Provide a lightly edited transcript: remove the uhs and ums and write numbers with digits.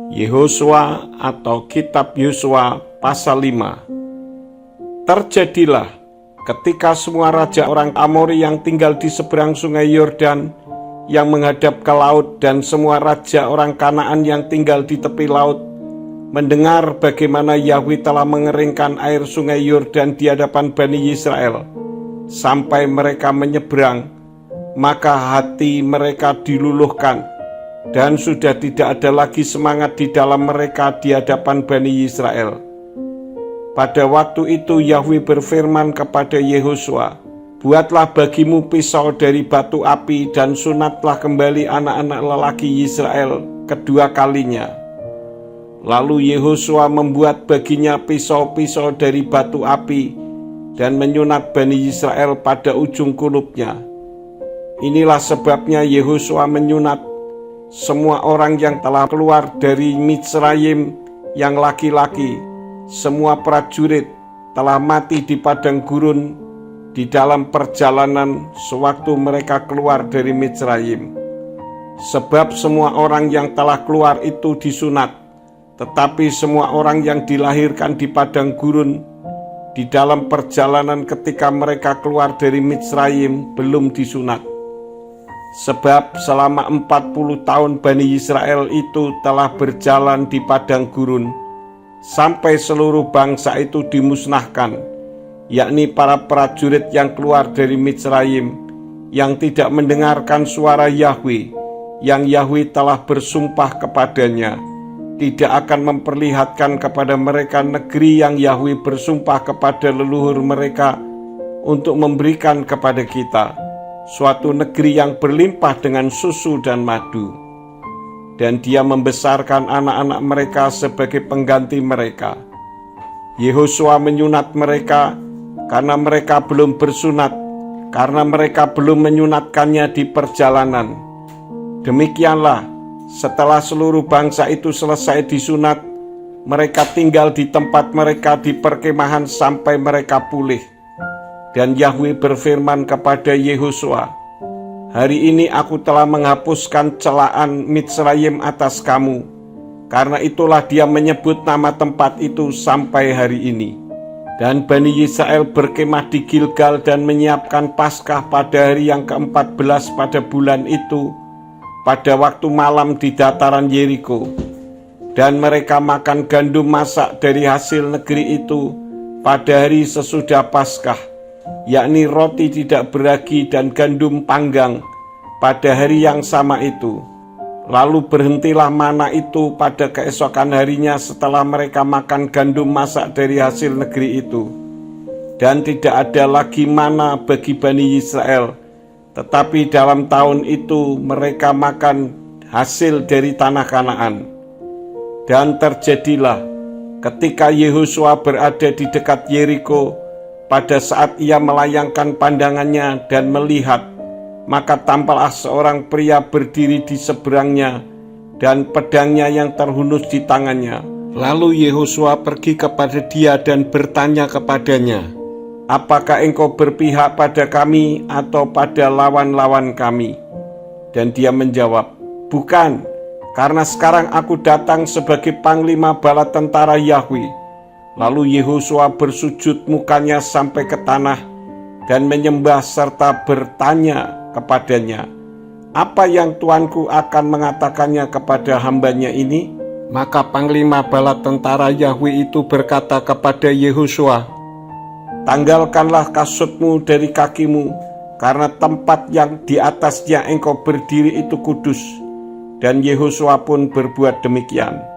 Yehosua atau Kitab Yosua pasal 5. Terjadilah ketika semua raja orang Amori yang tinggal di seberang sungai Yordan yang menghadap ke laut dan semua raja orang Kanaan yang tinggal di tepi laut mendengar bagaimana Yahweh telah mengeringkan air sungai Yordan di hadapan Bani Israel sampai mereka menyeberang, maka hati mereka diluluhkan dan sudah tidak ada lagi semangat di dalam mereka di hadapan Bani Israel. Pada waktu itu Yahweh berfirman kepada Yehosua, "Buatlah bagimu pisau dari batu api dan sunatlah kembali anak-anak lelaki Israel kedua kalinya." Lalu Yehosua membuat baginya pisau-pisau dari batu api dan menyunat Bani Israel pada ujung kulupnya. Inilah sebabnya Yehosua menyunat semua orang yang telah keluar dari Mitsrayim yang laki-laki, semua prajurit telah mati di padang gurun di dalam perjalanan sewaktu mereka keluar dari Mitsrayim. Sebab semua orang yang telah keluar itu disunat, tetapi semua orang yang dilahirkan di padang gurun di dalam perjalanan ketika mereka keluar dari Mitsrayim belum disunat. Sebab selama 40 tahun Bani Israel itu telah berjalan di padang gurun, sampai seluruh bangsa itu dimusnahkan, yakni para prajurit yang keluar dari Mitsrayim, yang tidak mendengarkan suara Yahweh, yang Yahweh telah bersumpah kepadanya, tidak akan memperlihatkan kepada mereka negeri yang Yahweh bersumpah kepada leluhur mereka untuk memberikan kepada kita, suatu negeri yang berlimpah dengan susu dan madu. Dan dia membesarkan anak-anak mereka sebagai pengganti mereka. Yehosua menyunat mereka karena mereka belum bersunat, karena mereka belum menyunatkannya di perjalanan. Demikianlah, setelah seluruh bangsa itu selesai disunat, mereka tinggal di tempat mereka di perkemahan sampai mereka pulih. Dan Yahweh berfirman kepada Yehosua, "Hari ini aku telah menghapuskan celaan Mitsrayim atas kamu." Karena itulah dia menyebut nama tempat itu sampai hari ini. Dan Bani Israel berkemah di Gilgal dan menyiapkan Paskah pada hari yang ke-14 pada bulan itu, pada waktu malam di dataran Yeriko. Dan mereka makan gandum masak dari hasil negeri itu pada hari sesudah Paskah, yakni roti tidak beragi dan gandum panggang pada hari yang sama itu. Lalu berhentilah mana itu pada keesokan harinya setelah mereka makan gandum masak dari hasil negeri itu. Dan tidak ada lagi mana bagi Bani Israel, tetapi dalam tahun itu mereka makan hasil dari tanah Kanaan. Dan terjadilah ketika Yehosua berada di dekat Yeriko, pada saat ia melayangkan pandangannya dan melihat, maka tampaklah seorang pria berdiri di seberangnya dan pedangnya yang terhunus di tangannya. Lalu Yehosua pergi kepada dia dan bertanya kepadanya, "Apakah engkau berpihak pada kami atau pada lawan-lawan kami?" Dan dia menjawab, "Bukan, karena sekarang aku datang sebagai panglima bala tentara Yahweh." Lalu Yehosua bersujud mukanya sampai ke tanah dan menyembah serta bertanya kepadanya, "Apa yang tuanku akan mengatakannya kepada hambanya ini?" Maka panglima bala tentara Yahweh itu berkata kepada Yehosua, "Tanggalkanlah kasutmu dari kakimu, karena tempat yang di atasnya engkau berdiri itu kudus." Dan Yehosua pun berbuat demikian.